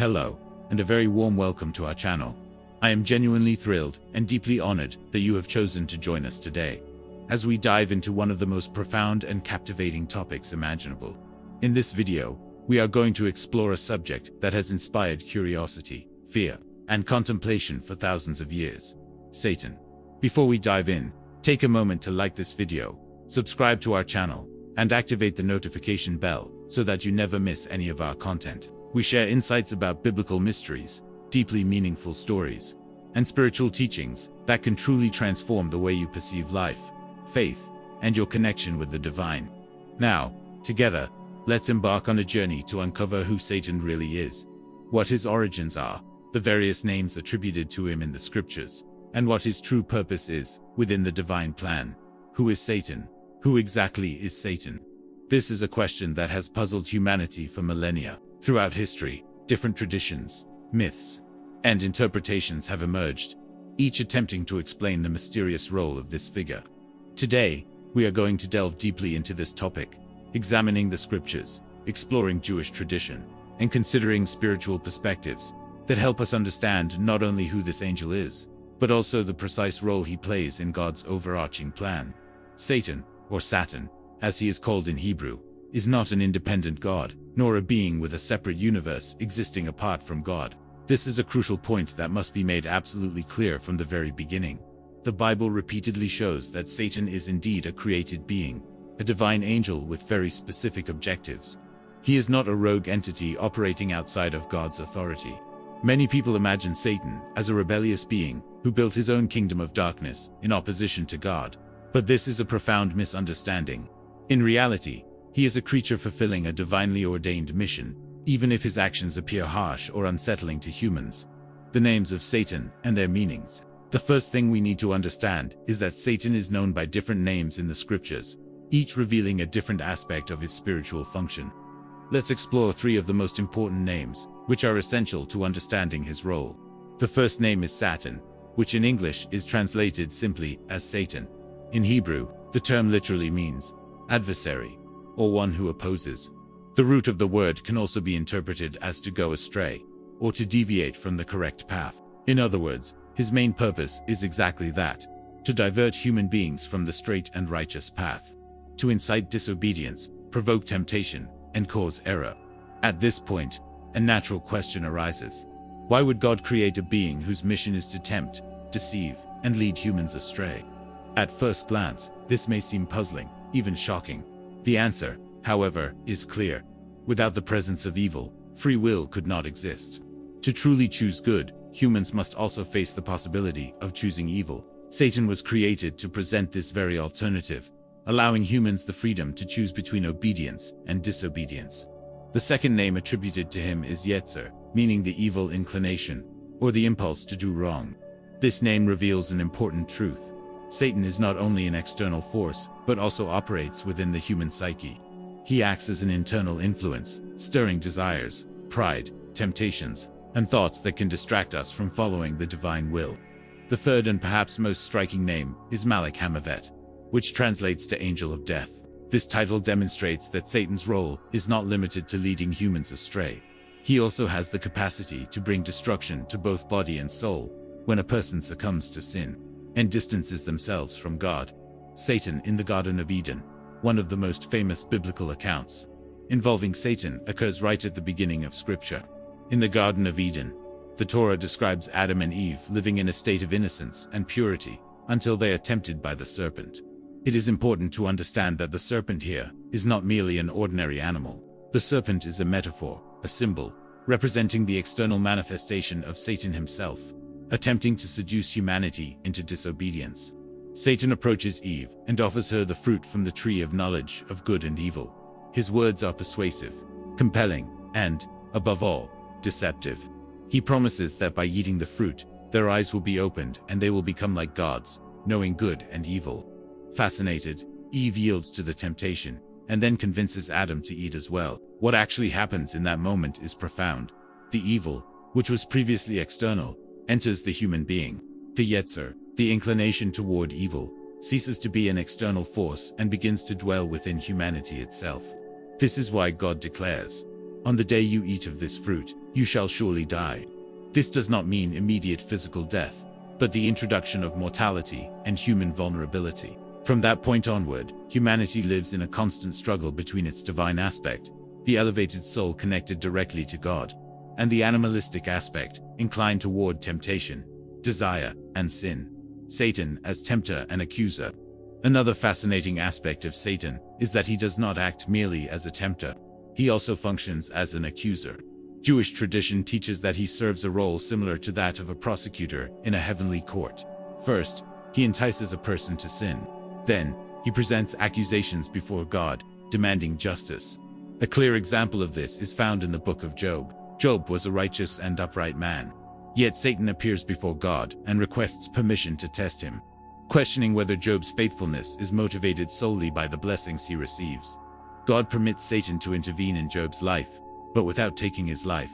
Hello, and a very warm welcome to our channel. I am genuinely thrilled and deeply honored that you have chosen to join us today, as we dive into one of the most profound and captivating topics imaginable. In this video, we are going to explore a subject that has inspired curiosity, fear, and contemplation for thousands of years: Satan. Before we dive in, take a moment to like this video, subscribe to our channel, and activate the notification bell so that you never miss any of our content. We share insights about biblical mysteries, deeply meaningful stories, and spiritual teachings that can truly transform the way you perceive life, faith, and your connection with the divine. Now, together, let's embark on a journey to uncover who Satan really is, what his origins are, the various names attributed to him in the scriptures, and what his true purpose is within the divine plan. Who is Satan? Who exactly is Satan? This is a question that has puzzled humanity for millennia. Throughout history, different traditions, myths, and interpretations have emerged, each attempting to explain the mysterious role of this figure. Today, we are going to delve deeply into this topic, examining the scriptures, exploring Jewish tradition, and considering spiritual perspectives that help us understand not only who this angel is, but also the precise role he plays in God's overarching plan. Satan, or Satan, as he is called in Hebrew, is not an independent god, nor a being with a separate universe existing apart from God. This is a crucial point that must be made absolutely clear from the very beginning. The Bible repeatedly shows that Satan is indeed a created being, a divine angel with very specific objectives. He is not a rogue entity operating outside of God's authority. Many people imagine Satan as a rebellious being who built his own kingdom of darkness in opposition to God. But this is a profound misunderstanding. In reality, he is a creature fulfilling a divinely ordained mission, even if his actions appear harsh or unsettling to humans. The names of Satan and their meanings. The first thing we need to understand is that Satan is known by different names in the scriptures, each revealing a different aspect of his spiritual function. Let's explore three of the most important names, which are essential to understanding his role. The first name is Satan, which in English is translated simply as Satan. In Hebrew, the term literally means adversary, or one who opposes. The root of the word can also be interpreted as to go astray, or to deviate from the correct path. In other words, his main purpose is exactly that: to divert human beings from the straight and righteous path, to incite disobedience, provoke temptation, and cause error. At this point, a natural question arises. Why would God create a being whose mission is to tempt, deceive, and lead humans astray? At first glance, this may seem puzzling, even shocking. The answer, however, is clear. Without the presence of evil, free will could not exist. To truly choose good, humans must also face the possibility of choosing evil. Satan was created to present this very alternative, allowing humans the freedom to choose between obedience and disobedience. The second name attributed to him is Yetzer, meaning the evil inclination, or the impulse to do wrong. This name reveals an important truth. Satan is not only an external force, but also operates within the human psyche. He acts as an internal influence, stirring desires, pride, temptations, and thoughts that can distract us from following the divine will. The third and perhaps most striking name is Malach Hamavet, which translates to Angel of Death. This title demonstrates that Satan's role is not limited to leading humans astray. He also has the capacity to bring destruction to both body and soul when a person succumbs to sin and distances themselves from God. Satan in the Garden of Eden, one of the most famous biblical accounts involving Satan, occurs right at the beginning of Scripture. In the Garden of Eden, the Torah describes Adam and Eve living in a state of innocence and purity until they are tempted by the serpent. It is important to understand that the serpent here is not merely an ordinary animal. The serpent is a metaphor, a symbol, representing the external manifestation of Satan himself, attempting to seduce humanity into disobedience. Satan approaches Eve and offers her the fruit from the tree of knowledge of good and evil. His words are persuasive, compelling, and, above all, deceptive. He promises that by eating the fruit, their eyes will be opened and they will become like gods, knowing good and evil. Fascinated, Eve yields to the temptation, and then convinces Adam to eat as well. What actually happens in that moment is profound. The evil, which was previously external, enters the human being. The Yetzer, the inclination toward evil, ceases to be an external force and begins to dwell within humanity itself. This is why God declares, "On the day you eat of this fruit, you shall surely die." This does not mean immediate physical death, but the introduction of mortality and human vulnerability. From that point onward, humanity lives in a constant struggle between its divine aspect, the elevated soul connected directly to God, and the animalistic aspect, inclined toward temptation, desire, and sin. Satan as tempter and accuser. Another fascinating aspect of Satan is that he does not act merely as a tempter. He also functions as an accuser. Jewish tradition teaches that he serves a role similar to that of a prosecutor in a heavenly court. First, he entices a person to sin. Then, he presents accusations before God, demanding justice. A clear example of this is found in the book of Job. Job was a righteous and upright man. Yet Satan appears before God and requests permission to test him, questioning whether Job's faithfulness is motivated solely by the blessings he receives. God permits Satan to intervene in Job's life, but without taking his life.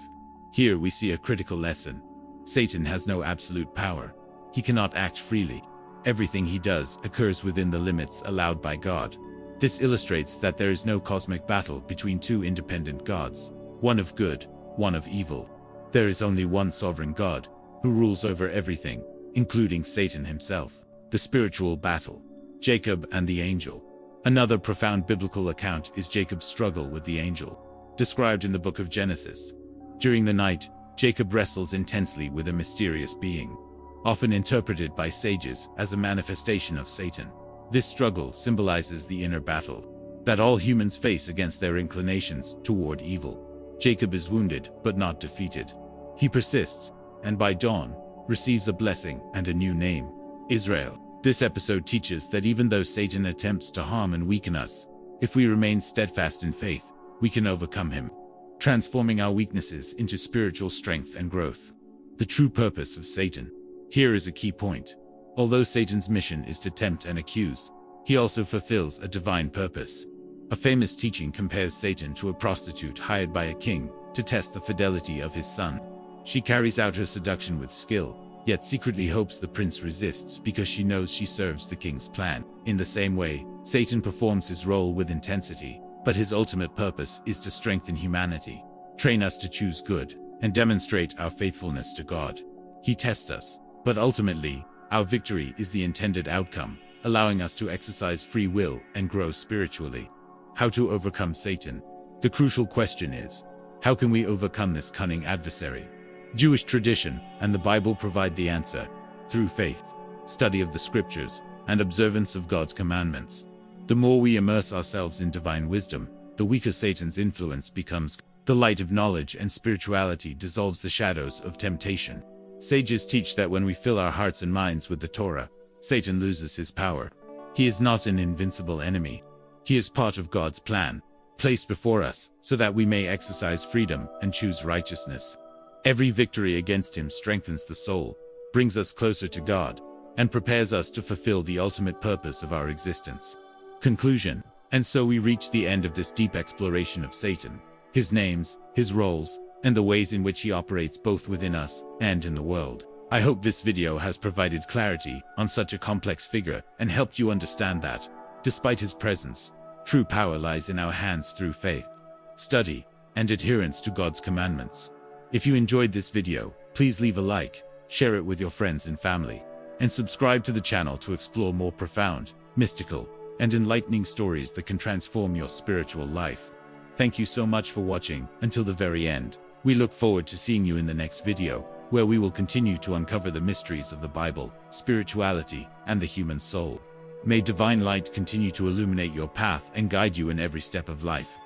Here we see a critical lesson. Satan has no absolute power. He cannot act freely. Everything he does occurs within the limits allowed by God. This illustrates that there is no cosmic battle between two independent gods, one of good, one of evil. There is only one sovereign God, who rules over everything, including Satan himself. The spiritual battle. Jacob and the angel. Another profound biblical account is Jacob's struggle with the angel, described in the book of Genesis. During the night, Jacob wrestles intensely with a mysterious being, often interpreted by sages as a manifestation of Satan. This struggle symbolizes the inner battle that all humans face against their inclinations toward evil. Jacob is wounded but not defeated. He persists, and by dawn, receives a blessing and a new name, Israel. This episode teaches that even though Satan attempts to harm and weaken us, if we remain steadfast in faith, we can overcome him, transforming our weaknesses into spiritual strength and growth. The true purpose of Satan. Here is a key point. Although Satan's mission is to tempt and accuse, he also fulfills a divine purpose. A famous teaching compares Satan to a prostitute hired by a king to test the fidelity of his son. She carries out her seduction with skill, yet secretly hopes the prince resists because she knows she serves the king's plan. In the same way, Satan performs his role with intensity, but his ultimate purpose is to strengthen humanity, train us to choose good, and demonstrate our faithfulness to God. He tests us, but ultimately, our victory is the intended outcome, allowing us to exercise free will and grow spiritually. How to overcome Satan? The crucial question is, how can we overcome this cunning adversary? Jewish tradition and the Bible provide the answer, through faith, study of the scriptures, and observance of God's commandments. The more we immerse ourselves in divine wisdom, the weaker Satan's influence becomes. The light of knowledge and spirituality dissolves the shadows of temptation. Sages teach that when we fill our hearts and minds with the Torah, Satan loses his power. He is not an invincible enemy. He is part of God's plan, placed before us so that we may exercise freedom and choose righteousness. Every victory against him strengthens the soul, brings us closer to God, and prepares us to fulfill the ultimate purpose of our existence. Conclusion. And so we reach the end of this deep exploration of Satan, his names, his roles, and the ways in which he operates both within us and in the world. I hope this video has provided clarity on such a complex figure and helped you understand that, despite his presence, true power lies in our hands through faith, study, and adherence to God's commandments. If you enjoyed this video, please leave a like, share it with your friends and family, and subscribe to the channel to explore more profound, mystical, and enlightening stories that can transform your spiritual life. Thank you so much for watching until the very end. We look forward to seeing you in the next video, where we will continue to uncover the mysteries of the Bible, spirituality, and the human soul. May divine light continue to illuminate your path and guide you in every step of life.